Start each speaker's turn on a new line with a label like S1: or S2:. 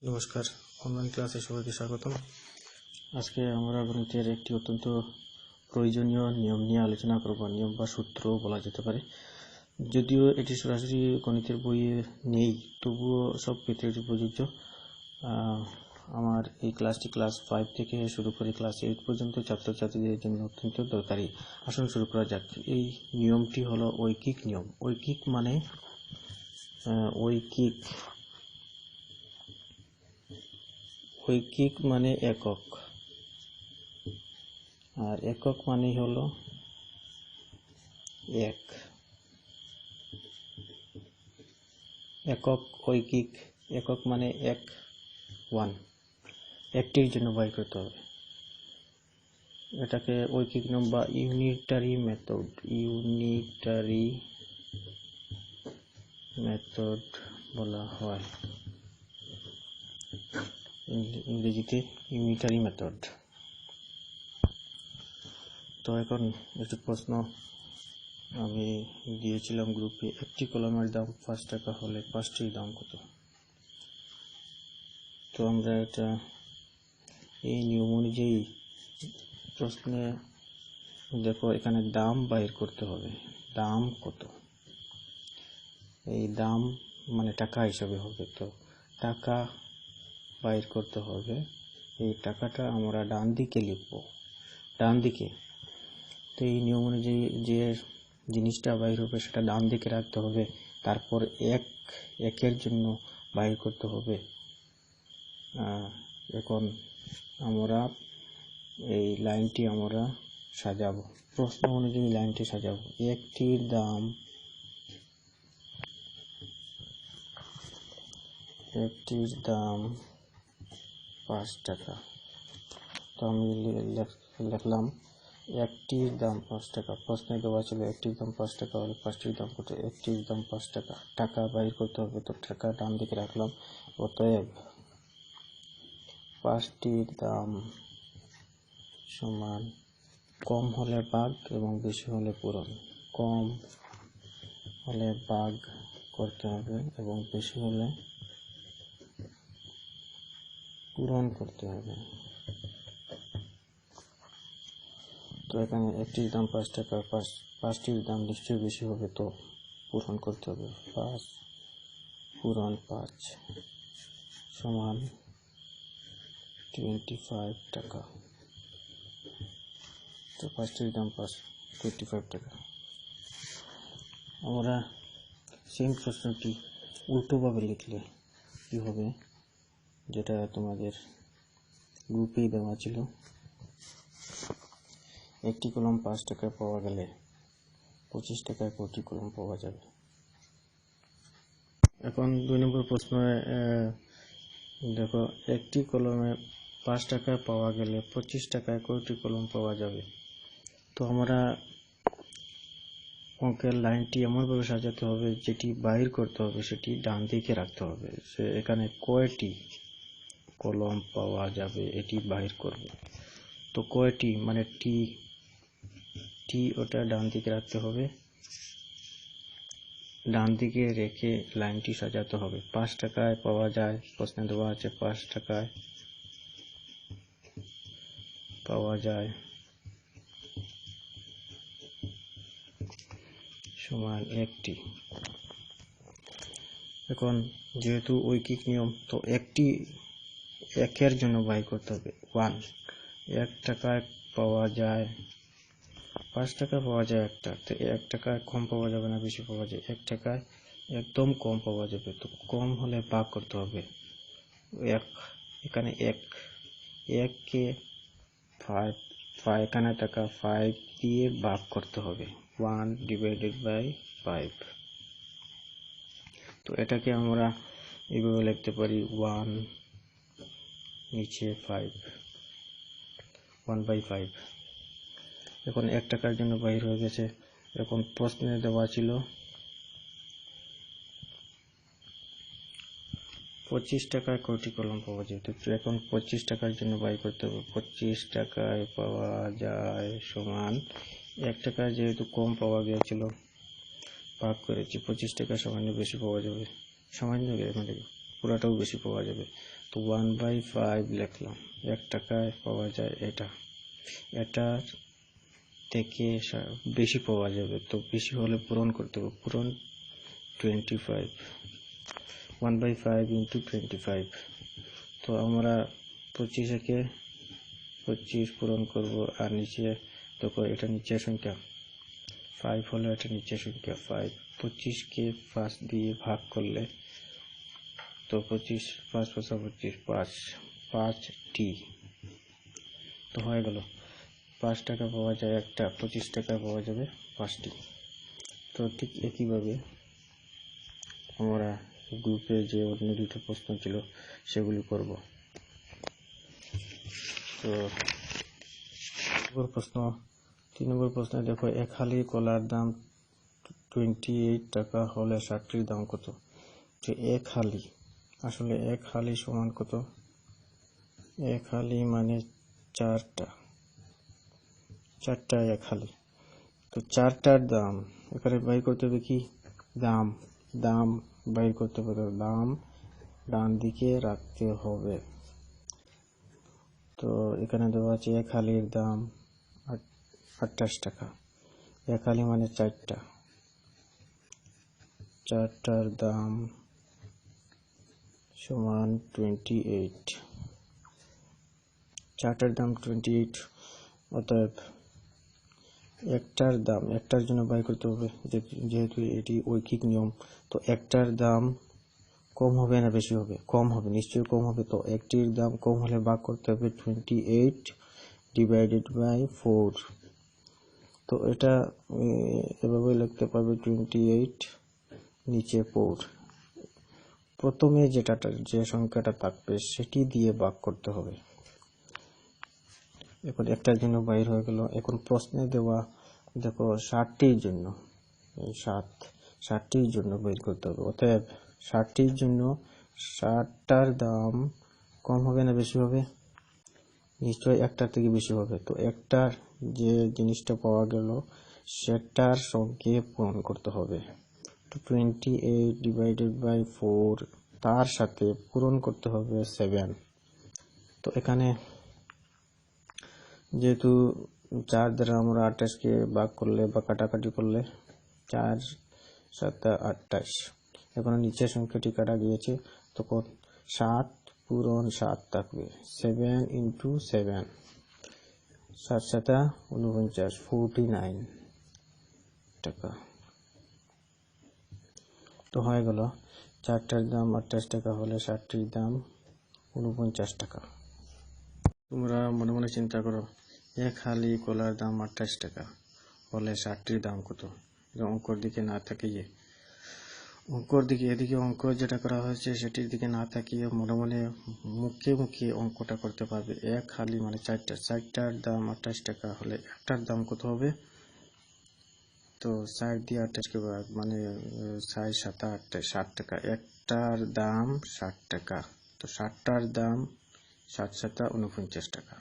S1: নমস্কার, অনলাইন ক্লাসে সবাইকে স্বাগতম। আজকে আমরা গণিতের একটি অত্যন্ত প্রয়োজনীয় নিয়ম নিয়ে আলোচনা করব। নিয়ম বা সূত্র বলা যেতে পারে। যদিও এটি সরাসরি গণিতের বইয়ে নেই, তবুও সব ক্ষেত্রে এটি প্রযোজ্য। আমার এই ক্লাসটি ক্লাস 5 থেকে শুরু করে ক্লাস 8 পর্যন্ত ছাত্রছাত্রীদের জন্য অত্যন্ত দরকারি। আসুন শুরু করা যাক। এই নিয়মটি হলো ঐকিক নিয়ম। ঐকিক মানে ঐকিক মানে একক, আর একক মানে হলো এক। একক ঐকিক, একক মানে এক, ওয়ান, একটির জন্য বাই করতে হবে। এটাকে ঐকিক নিয়ম বা ইউনিটারি মেথড বলা হয়, ইংরেজিতে ইউনিটারি মেথড। তো এখন একটি প্রশ্ন আমি দিয়েছিলাম গ্রুপে, একটি কলমের দাম 5 টাকা হলে 5টির দাম কত? তো আমরা এটা এই নিয়ম অনুযায়ী প্রশ্নে দেখো, এখানে দাম বাইর করতে হবে। দাম কত? এই দাম মানে টাকা হিসাবে হবে, তো টাকা বাইর করতে হবে। এই টাকাটা আমরা ডান দিকে লিখব, ডান দিকে। তো এই নিয়ম অনুযায়ী যে জিনিসটা বাইর হবে সেটা ডান দিকে রাখতে হবে। তারপর একের জন্য বাইর করতে হবে। এখন আমরা এই লাইনটি আমরা সাজাবো, প্রশ্ন অনুযায়ী লাইনটি সাজাবো। একটির দাম 5 টাকা। তো আমি লিখলাম একটির দাম 5 টাকা। প্রশ্নে দেওয়া ছিল একটির দাম 5 টাকা হলে 5টির দাম কত? একটির দাম 5 টাকা। টাকা বাইর করতে হবে, তো টাকা ডান দিকে রাখলাম। অতএব 5টির দাম সমান, কম হলে ভাগ এবং বেশি হলে পূরণ। কম হলে ভাগ করতে হবে এবং বেশি হলে পূরণ করতে হবে। তো এখানে একটির দাম 5 টাকা, 5টির দাম নিশ্চয়ই বেশি হবে, তো পূরণ করতে হবে। 5 পূরণ 5 সমান 25 টাকা। তো 5টির দাম 25 টাকা। আমরা সেম প্রশ্নটি উল্টোভাবে লিখলে কি হবে, যেটা তোমাদের গ্রুপেই দেওয়া ছিল। একটি কলম 5 টাকায় পাওয়া গেলে 25 টাকায় কয়টি কলম পাওয়া যাবে? এখন 2 নম্বর প্রশ্ন দেখো, একটি কলমে 5 টাকায় পাওয়া গেলে 25 টাকায় কয়টি কলম পাওয়া যাবে? তো আমরা অঙ্কের লাইনটি এমনভাবে সাজাতে হবে, যেটি বাইর করতে হবে সেটি ডান দিকে রাখতে হবে। এখানে কয়টি কলম পাওয়া যাবে এটি বাইর করব। তো কয়টি মানে টি ওটা ডান দিকে রাখতে হবে, ডান দিকে রেখে লাইনটি সাজাতে হবে। 5 টাকায় পাওয়া যায়, প্রশ্নে দেওয়া আছে 5 টাকায় পাওয়া যায় সমান একটি। এখন যেহেতু ঐকিক নিয়ম, তো একের জন্য বাই করতে হবে 1। 1 টাকায় পাওয়া যায় 5 টাকা পাওয়া যায় একটা, তো 1 টাকায় কম পাওয়া যাবে না বেশি পাওয়া যায়? 1 টাকায় একদম কম পাওয়া যাবে, তো কম হলে ভাগ করতে হবে। এখানে 1কে 5 এখানে টাকা 5 দিয়ে ভাগ করতে হবে। 1/5। তো এটাকে আমরা এইভাবে লিখতে পারি 1 নিচে 5, 1/5। এখন 1 টাকার জন্য বাইর হয়ে গেছে। এখন প্রশ্নে দেওয়া ছিল 25 টাকায় কয়টি কলম পাওয়া যায়। তো এখন 25 টাকার জন্য বাই করতে হবে। 25 টাকায় পাওয়া যায় সমান 1 টাকায় যেহেতু কম পাওয়া গিয়েছিল ভাগ করেছি, 25 টাকা সামান্য বেশি পাওয়া যাবে, সামান্য মানে পুরাটাও বেশি পাওয়া যাবে। তো তো 1/5 লিখলাম, 1 টাকায় পাওয়া যায় এটা, এটার থেকে বেশি পাওয়া যাবে, তো বেশি হলে পূরণ করতে হবে, পূরণ 25, 1/5 ইন্টু 25। তো আমরা 25-কে 25 পূরণ করব, আর নিচে দেখো এটা নিচের সংখ্যা 5 হলো, এটা নিচের সংখ্যা 5। 25-কে 5 দিয়ে ভাগ করলে তো 25, 5 × 25, 5টি, তো হয়ে গেল 5 টাকা পাওয়া যায় একটা, 25 টাকা পাওয়া যাবে 5টি। তো ঠিক একইভাবে আমরা গ্রুপে যে অন্য দুটো প্রশ্ন ছিল সেগুলি করব। তো 3 নম্বর প্রশ্নে দেখো, এক হালি কলার দাম 28 টাকা হলে 60টির দাম কত? তো এক হালি, আসলে এক হালি সমান কত? এক হালি মানে 4টা এক হালি। তো 4টার দাম এখানে বাইর করতে হবে, কি দাম বাইর করতে হবে, দাম ডান দিকে রাখতে হবে। তো এখানে দেওয়া আছে এক হালির দাম 28 টাকা, এক হালি মানে 4টা, 4টার দাম সমান 28, 4টার দাম 28। অতএব একটার জন্য বাই করতে হবে, যেহেতু এটি ঐকিক নিয়ম। তো একটার দাম কম হবে না বেশি হবে? কম হবে, নিশ্চয়ই কম হবে। তো একটির দাম কম হলে ভাগ করতে হবে 28 / 4। তো এটা এভাবে লিখতে পারবে 28 নিচে 4। প্রথমে যে সংখ্যাটা থাকবে সেটি দিয়ে ভাগ করতে হবে। এখন একটার জন্য বাইর হয়ে গেল। এখন প্রশ্নে দেওয়া দেখো 60টির জন্য, 60টির জন্য বের করতে হবে। অতএব 60টির জন্য 60টার দাম কম হবে না বেশি হবে? নিশ্চয়ই একটার থেকে বেশি হবে। তো একটার যে জিনিসটা পাওয়া গেল সেটার সঙ্গে পূরণ করতে হবে। তো 28 / 4 তার সাথে পূরণ করতে হবে 7। তো এখানে যেহেতু 4 দ্বারা আমরা 28কে ভাগ করলে বা কাটাকাটি করলে 4 × 7 = 28। এখন নিচের সংখ্যাটি কাটা গিয়েছে, তখন 7 পূরণ 7 থাকবে, 7 × 7, 7 × 7 = 49, 49 টাকা। তো হয়ে গেল 4টার দাম 28 টাকা হলে 60টির দাম 49 টাকা। তোমরা মনে মনে চিন্তা করো, এক হালি কলার দাম 28 টাকা হলে 60টির দাম কত? অঙ্কর দিকে না তাকিয়ে, এদিকে অঙ্ক যেটা করা হয়েছে সেটির দিকে না তাকিয়ে মনে মনে মুখে অঙ্কটা করতে পারবে। এক হালি মানে 4টার দাম 28 টাকা হলে একটার দাম কত হবে? তো 4 দিয়ে 28কে ভাগ, মানে 4 × 7 = 60 টাকা। একটার দাম 60 টাকা, তো 60টার দাম 7 × 7 = 49 টাকা।